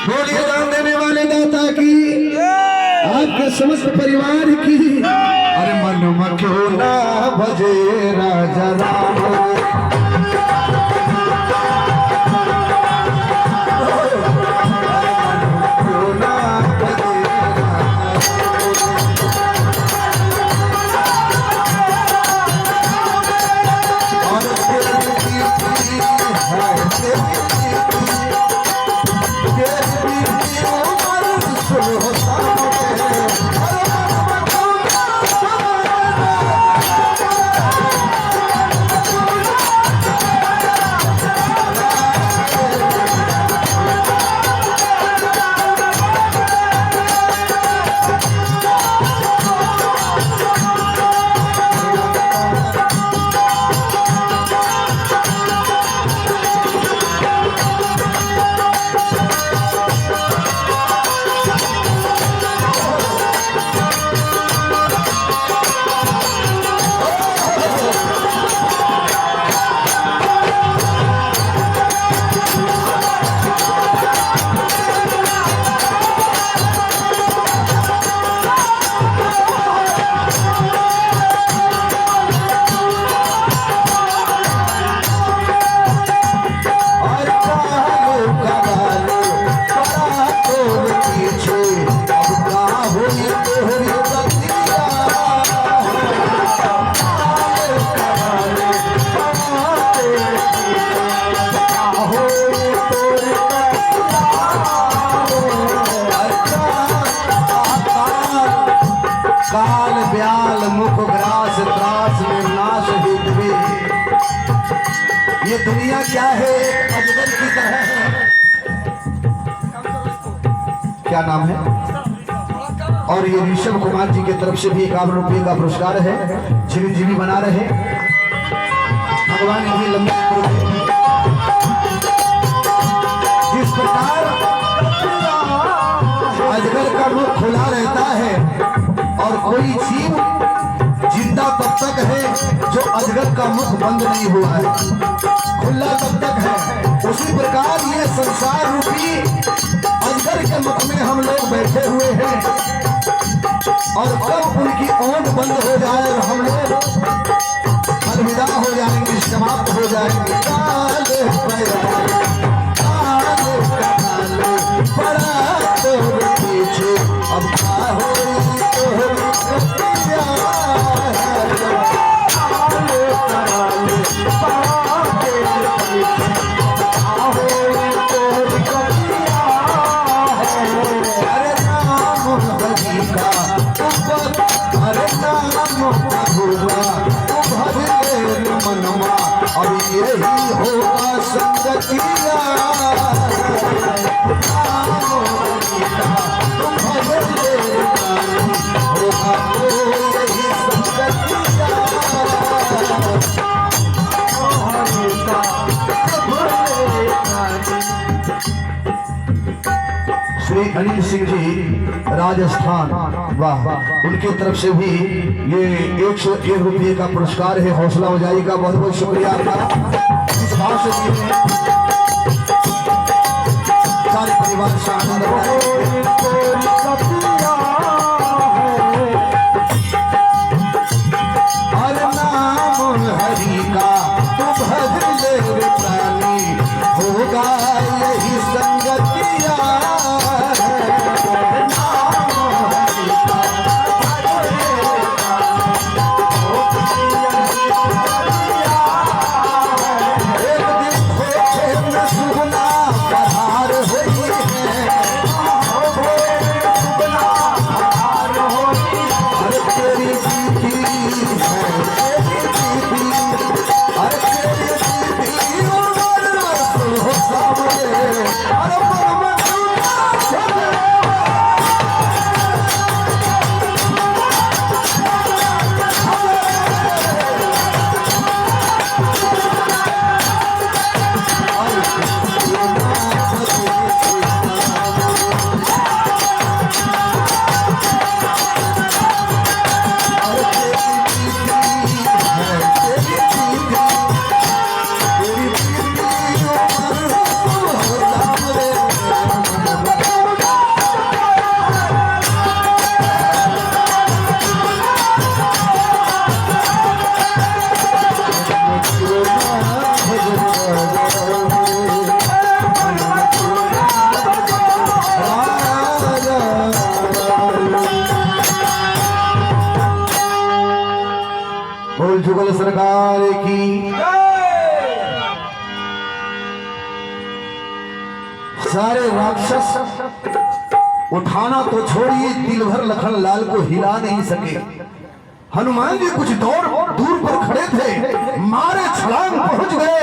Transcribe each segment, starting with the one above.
बोलिए दान देने वाले दाता की, आपके समस्त परिवार की। अरे मन क्यों ना भजे राजा राम, काल ब्याल मुख ग्रास त्रास में नाश हितवे। ये दुनिया क्या है, अजगर की तरह है। क्या नाम है? और ये ऋषभ कुमार जी की तरफ से भी 51 रुपये का पुरस्कार है। चिरंजीवी बना रहे, भगवान इन्हें लंबी उम्र दे। जिस प्रकार अजगर का मुख खुला रहता है और कोई जीव जिंदा तब तक है जो अजगर का मुख बंद नहीं हुआ है, खुला तब तक है, उसी प्रकार ये संसार रूपी अजगर के मुख में हम लोग बैठे हुए हैं। और कब उनकी ओंठ बंद हो जाए और हम लोग अलविदा हो जाएंगे, समाप्त हो जाएंगे। काले पड़ा तो पीछे अब क्या हो अब यही होगा संगतिया, होगा तो यही संगतिया। श्री अनिल सिंह जी राजस्थान, वाह, उनकी तरफ से भी ये 101 रुपये का पुरस्कार है। हौसला हो जाएगा, बहुत बहुत शुक्रिया आपका। इस भाव से सारे परिवार से आनंद हर नाम हरि का तो भज ले प्राणी, होगा यही संगतिया। एक दिन में सुगना पधार हुई है, सरकार की। सारे राक्षस उठाना तो छोड़िए, दिल भर लखन लाल को हिला नहीं सके। हनुमान जी कुछ दूर पर खड़े थे, मारे छलांग पहुंच गए,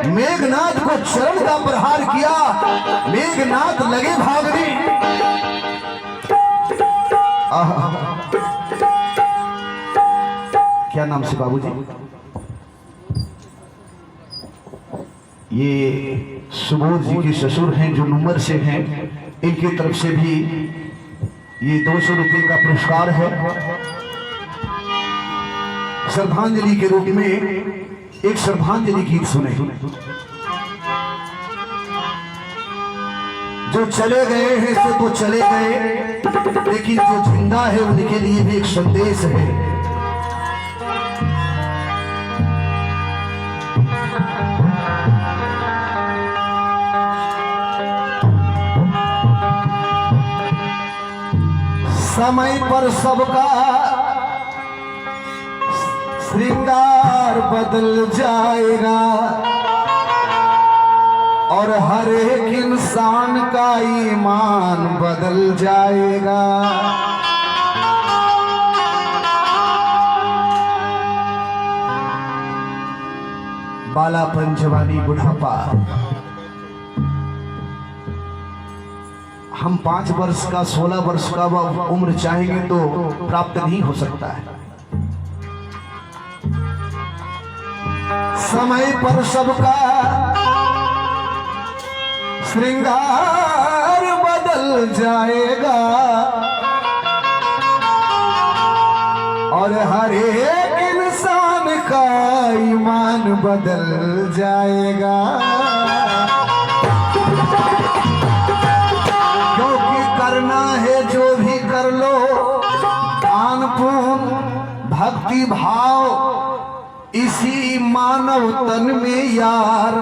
मेघनाथ को चरण का प्रहार किया। मेघनाथ लगे भागने। क्या नाम से बाबूजी? ये सुबोध जी के ससुर हैं जो नुमर से हैं, इनकी तरफ से भी ये 200 रुपये का पुरस्कार है। श्रद्धांजलि के रूप में एक श्रद्धांजलि गीत सुने। जो चले गए हैं से तो चले गए, लेकिन जो जिंदा है उनके लिए भी एक संदेश है। समय पर सबका श्रृंगार बदल जाएगा और हर एक इंसान का ईमान बदल जाएगा। बालापन, जवानी, बुढ़ापा, हम 5 वर्ष का 16 वर्ष का उम्र चाहेंगे तो प्राप्त नहीं हो सकता है। समय पर सबका श्रृंगार बदल जाएगा और हर एक इंसान का ईमान बदल जाएगा। करना है जो भी कर लो, दान पुण्य भक्ति भाव इसी मानव तन में यार,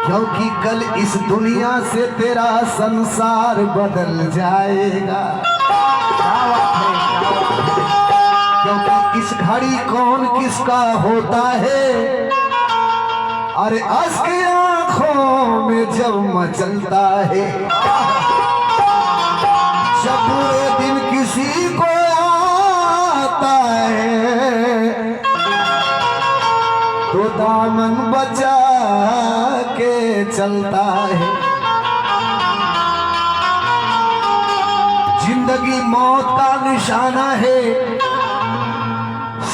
क्योंकि कल इस दुनिया से तेरा संसार बदल जाएगा। क्योंकि इस घड़ी कौन किसका होता है, अरे अश्क आंखों में जब मचलता है, जब बुरे दिन किसी को आता है तो दामन बचा के चलता है। जिंदगी मौत का निशाना है,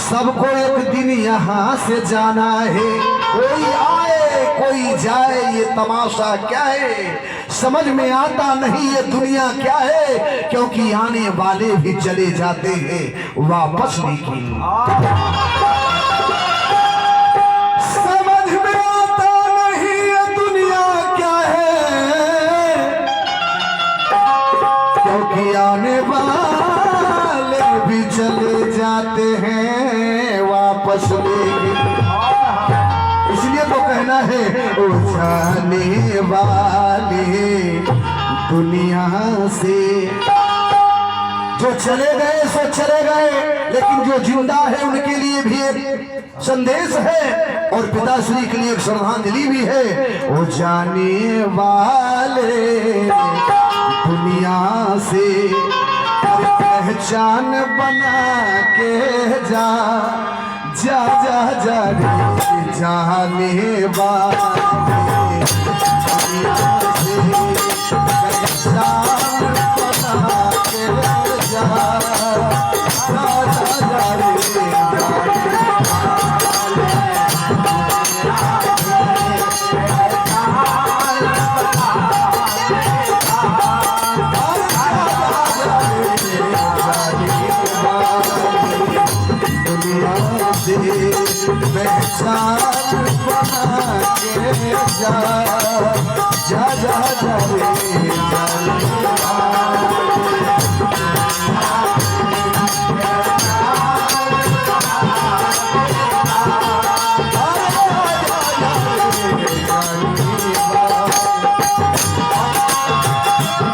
सबको एक दिन यहाँ से जाना है। कोई आए कोई जाए, ये तमाशा क्या है समझ में आता नहीं, ये दुनिया क्या है, क्योंकि आने वाले भी चले जाते हैं वापस नहीं। समझ में आता नहीं ये दुनिया क्या है, क्योंकि आने वाले भी चले जाते हैं वापस नहीं। इसलिए तो कहना है ओ जाने वाले दुनिया से, जो चले गए सो चले गए, लेकिन जो जिंदा है उनके लिए भी एक संदेश है और पिताश्री के लिए एक श्रद्धांजलि भी है। ओ जाने वाले दुनिया से पहचान बना के जा जा जा जा रे जाने वाले दुनिया से पहचान बना के जा जा जा जा रे पहचान बना के जा जा जा जा रे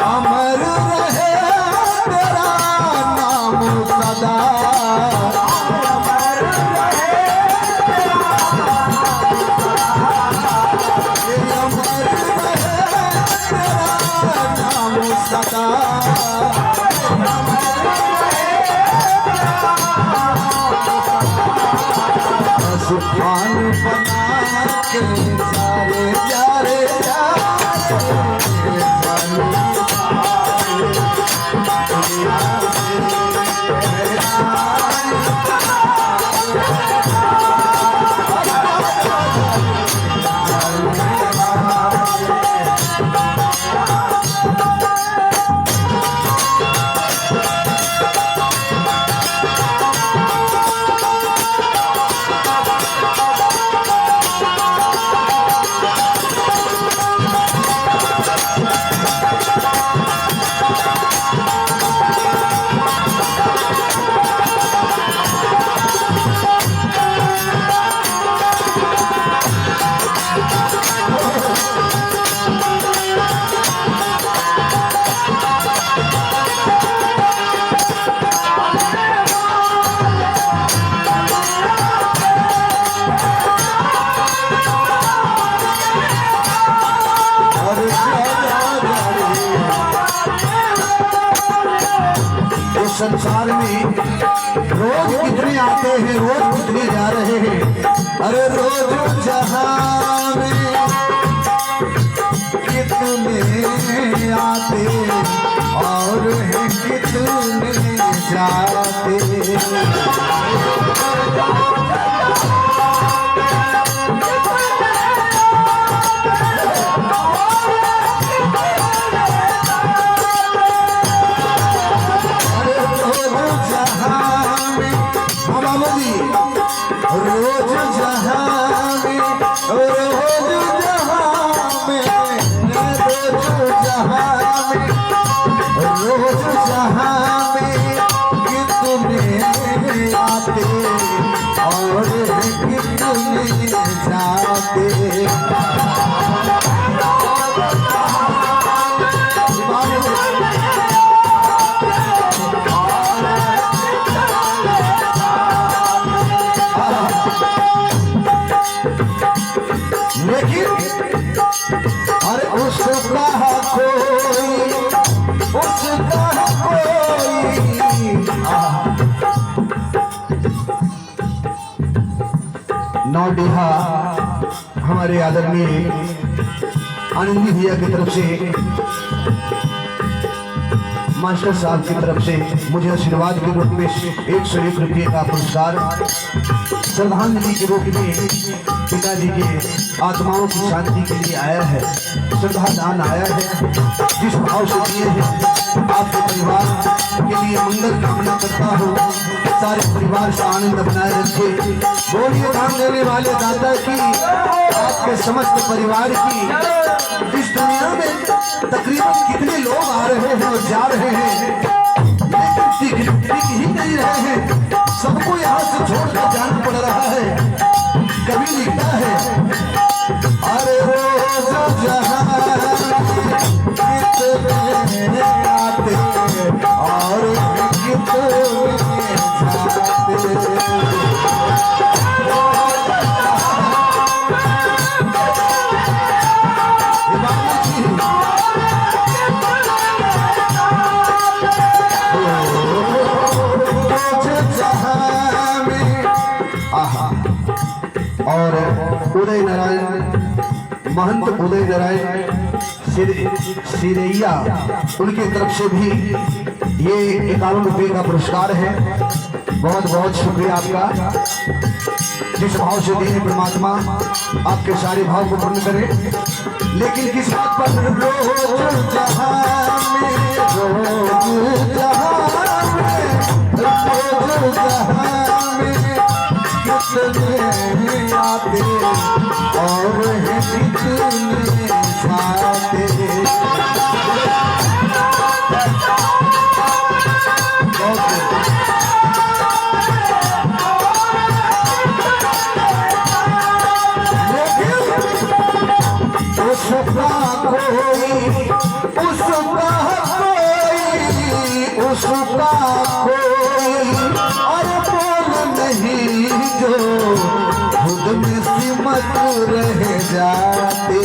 अमर रहे तेरा नाम सदा, अमर संसार में रोज कितने आते हैं, रोज कितने जा रहे हैं। अरे रोज जहां में कितने आते और हैं कितने जाते। रोज जहां में, रोज जहां में, रोज जहां में, रोज जहां में कितने आते और कितने जाते। लेकिन अरे उसका कोई, उसका कोई नौडिहा हमारे आदरणीय आनंदी भैया की तरफ से, मास्टर साहब की तरफ से मुझे आशीर्वाद के रूप में 101 रुपये का पुरस्कार, श्रद्धांजलि के रूप में पिताजी के आत्माओं की शांति के लिए आया है, श्रद्धा दान आया है। जिस भाव से दिए हैं आपके परिवार के लिए मंगल कामना करता हूँ, सारे परिवार से आनंद बनाए रखे। बोलिए दान देने वाले दाता की, आपके समस्त परिवार की। इस दुनिया में तकरीबन कितने लोग आ रहे हैं और जा रहे हैं, लेकिन टिक ही नहीं रहे हैं। सबको यहाँ से छोड़कर जाना पड़ रहा है। कभी लिखता है अरे रोज जहां कितने आते और कितने जाते। और उदय नारायण महंत उदय नारायण सिरैया, उनकी तरफ से भी ये 51 रुपये का पुरस्कार है। बहुत बहुत शुक्रिया आपका। जिस भाव से दिए परमात्मा आपके सारे भाव को पूर्ण करे। लेकिन किस बात पर रोज जहां में, रोज जहां में, रोज जहां में कितने आते और कितने जाते। उसका कोई, उसका कोई, उसका कोई और बोल नहीं जो खुद में सिमट रह जाते।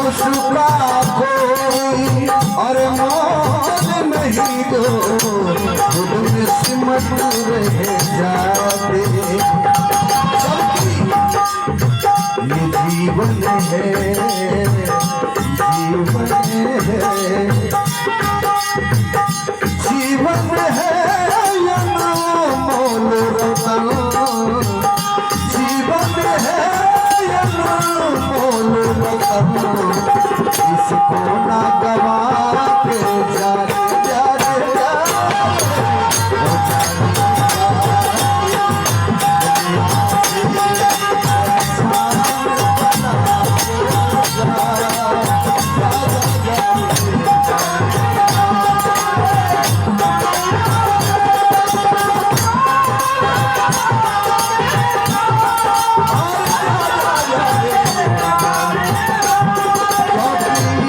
उसका कोई और मौत नहीं जो खुद में सिमट रह जाते। ये जीवन है, जीवन है, जीवन है या मोल रतन, जीवन है या मोल रतन। इसको ना गवा के जाने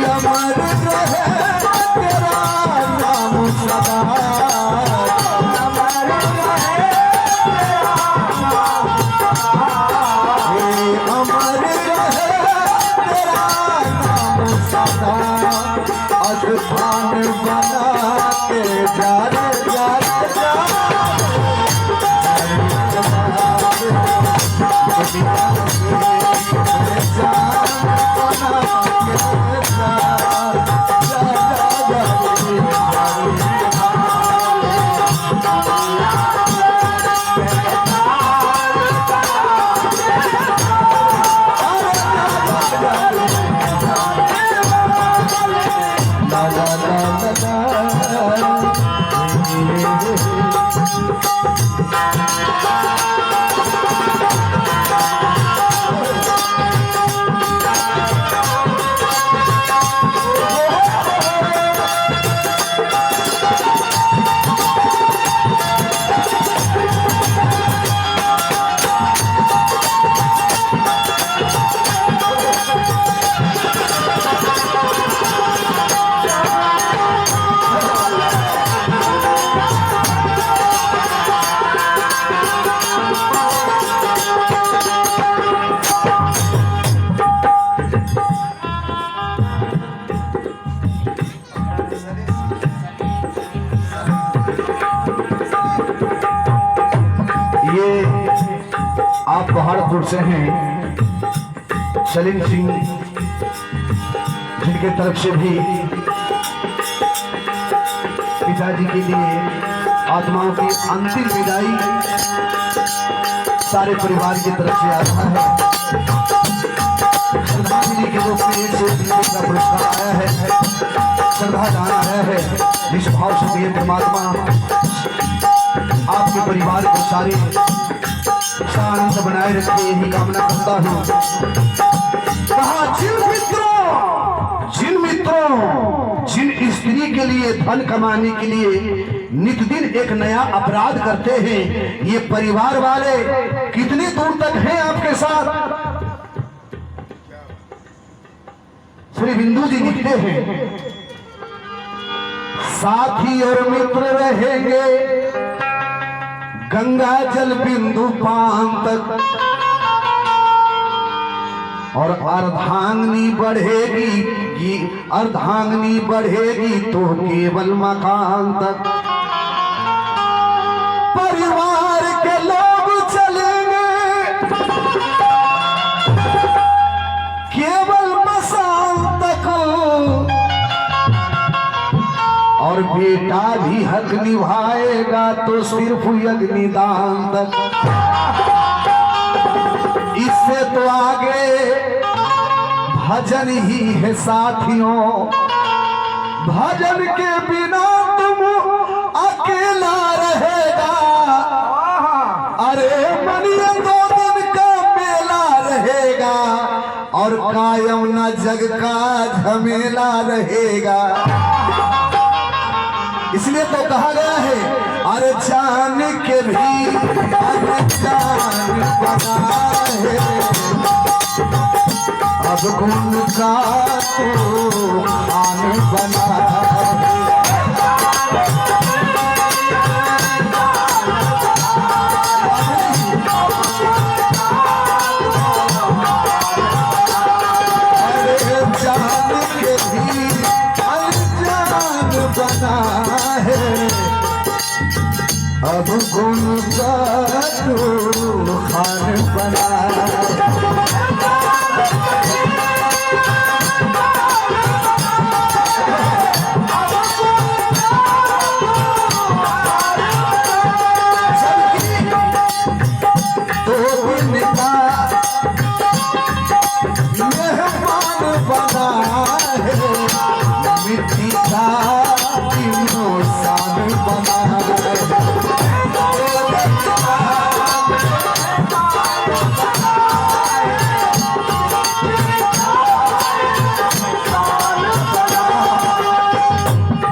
अमर स्थान बना के जा रे जा रे जा आप पहाड़पुर से हैं, सलीम सिंह, जिनके तरफ से भी पिताजी के लिए आत्माओं की अंतिम विदाई सारे परिवार की तरफ से आ रहा है। श्रद्धांजलि के रूप में 101 का पुरस्कार आया है, श्रद्धा दान आया है। जिस भाव से दिए परमात्मा आपके परिवार को सारे शांत बनाए रखे, यही कामना करता हूँ। कहा जिन मित्रों जिन स्त्री के लिए धन कमाने के लिए नित दिन एक नया अपराध करते हैं, ये परिवार वाले कितनी दूर तक हैं आपके साथ? श्री बिंदु जी लिखते हैं, साथी और मित्र रहेंगे गंगा जल बिंदु पान तक, और अर्धांगनी बढ़ेगी तो केवल मकान तक। परिवार के लोग चलेंगे केवल मसान तक, और बेटा भी हक निभाएगा तो सिर्फ अग्निदान तक। इससे तो आगे भजन ही है साथियों, भजन के बिना तुम अकेला रहेगा। अरे मनिया 2 दिन का मेला रहेगा, और कायम न जग का झमेला रहेगा। इसलिए तो कहा गया है, अरे जान के भी अनजान बना है, अब गुण का तो खान बना है। अरे जान के भी अनजान बना है, अब गुण का तो खान बना है। मिट्टी का इंसान बना है,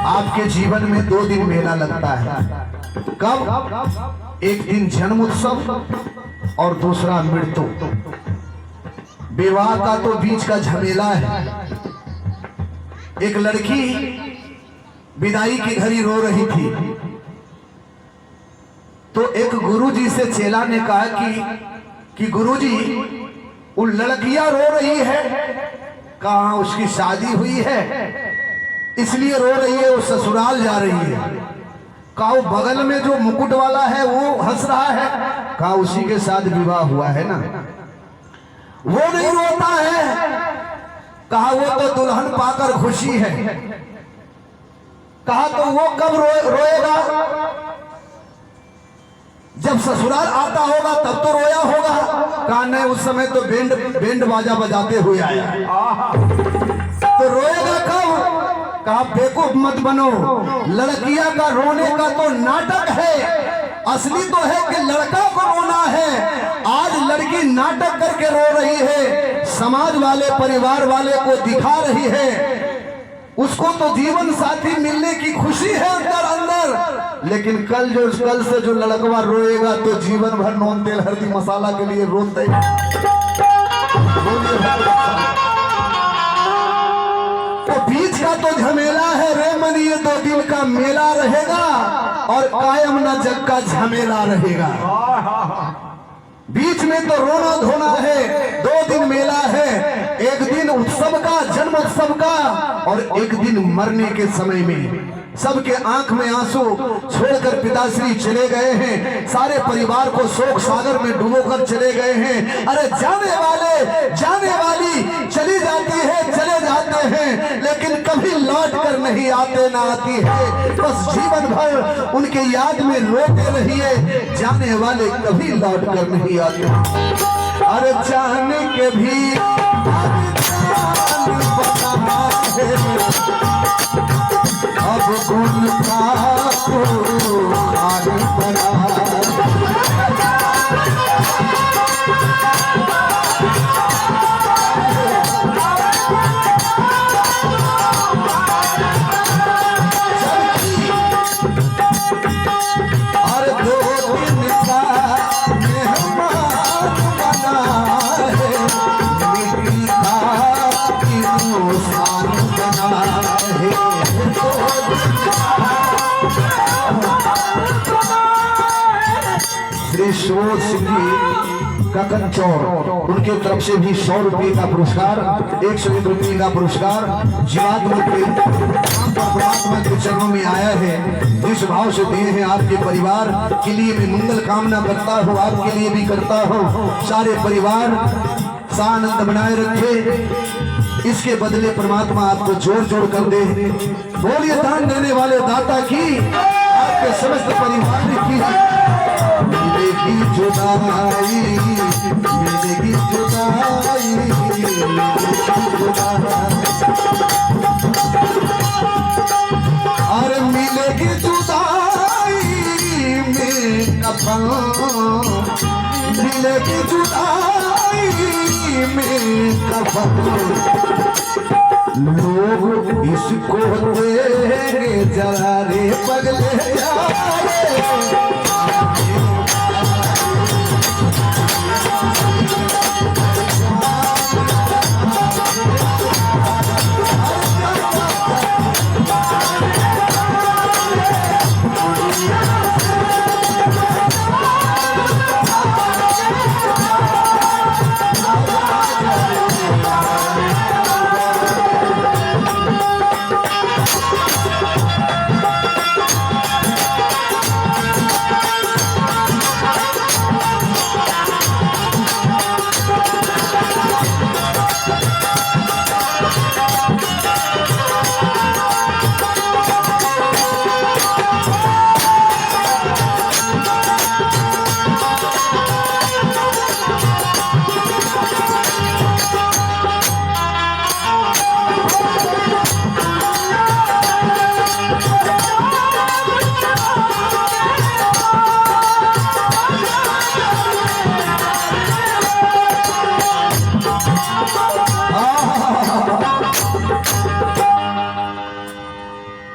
आपके जीवन में 2 दिन मेला लगता है। कब? एक दिन जन्म उत्सव और दूसरा मृत्यु। विवाह का तो बीच का झमेला है। एक लड़की विदाई की घड़ी रो रही थी, तो एक गुरुजी से चेला ने कहा कि गुरुजी वो लड़कियां रो रही है, कहाँ उसकी शादी हुई है? इसलिए रो रही है, वो ससुराल जा रही है। कहा वो बगल में जो मुकुट वाला है वो हंस रहा है, कहा उसी के साथ विवाह हुआ है ना, वो नहीं रोता है। कहा वो तो दुल्हन पाकर खुशी है। कहा तो वो कब रोएगा? जब ससुराल आता होगा तब तो रोया होगा। कहा नहीं, उस समय तो बैंड बाजा बजाते हुए आया, तो रोएगा कब? कहा बेवकूफ मत बनो, लड़कियां का रोने का तो नाटक है, असली तो है कि लड़का को रोना है। आज लड़की नाटक करके रो रही है, समाज वाले परिवार वाले को दिखा रही है, उसको तो जीवन साथी मिलने की खुशी है अंदर अंदर, लेकिन कल से जो लड़कवा रोएगा तो जीवन भर नून तेल हल्दी मसाला के लिए रोते। तो बीच का तो झमेला है रे मन, ये 2 दिन का मेला रहेगा और कायम न जग का झमेला रहेगा। बीच में तो रोना धोना है, 2 दिन मेला है, एक दिन उत्सव का, जन्म उत्सव का, और एक दिन मरने के समय में सबके आंख में आंसू छोड़कर पिताश्री चले गए हैं, सारे परिवार को शोक सागर में डुबोकर चले गए हैं। अरे जाने वाले जाने वाली चली जाती है, चले जाते हैं, लेकिन कभी लौट कर नहीं आते ना आती है, बस जीवन भर उनके याद में रोते रहिए, जाने वाले कभी लौट कर नहीं आते। अरे जाने के भी अब गुण का तो खाली पड़ा। अरे 2 दिन का मेहमान बना है, मिट्टी का इंसान बना है। श्री सुबोध सिंह जी ककन चौर, उनके तरफ से भी 100 रुपये का पुरस्कार, 101 रुपये का पुरस्कार जीवात्मा के परमात्मा के चरणों में आया है। जिस भाव से दिए हैं आपके परिवार के लिए भी मंगल कामना करता हूँ, आपके लिए भी करता हूँ। सारे परिवार सानंद बनाए रखे, इसके बदले परमात्मा आपको जोड़ जोड़ कर दे। बोलिए दान देने वाले दाता की, आपके समस्त परिवार की मिलेगी जुदाई, मिलेगी जुदाई, अरे मिलेगी जुदाई में कफन, मिलेगी जुदाई में कफन, लोग इसको देंगे जरा रे पगले यारे।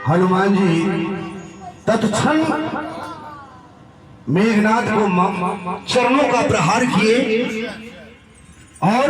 हनुमान जी तत्क्षण मेघनाथ को चरणों का प्रहार किए और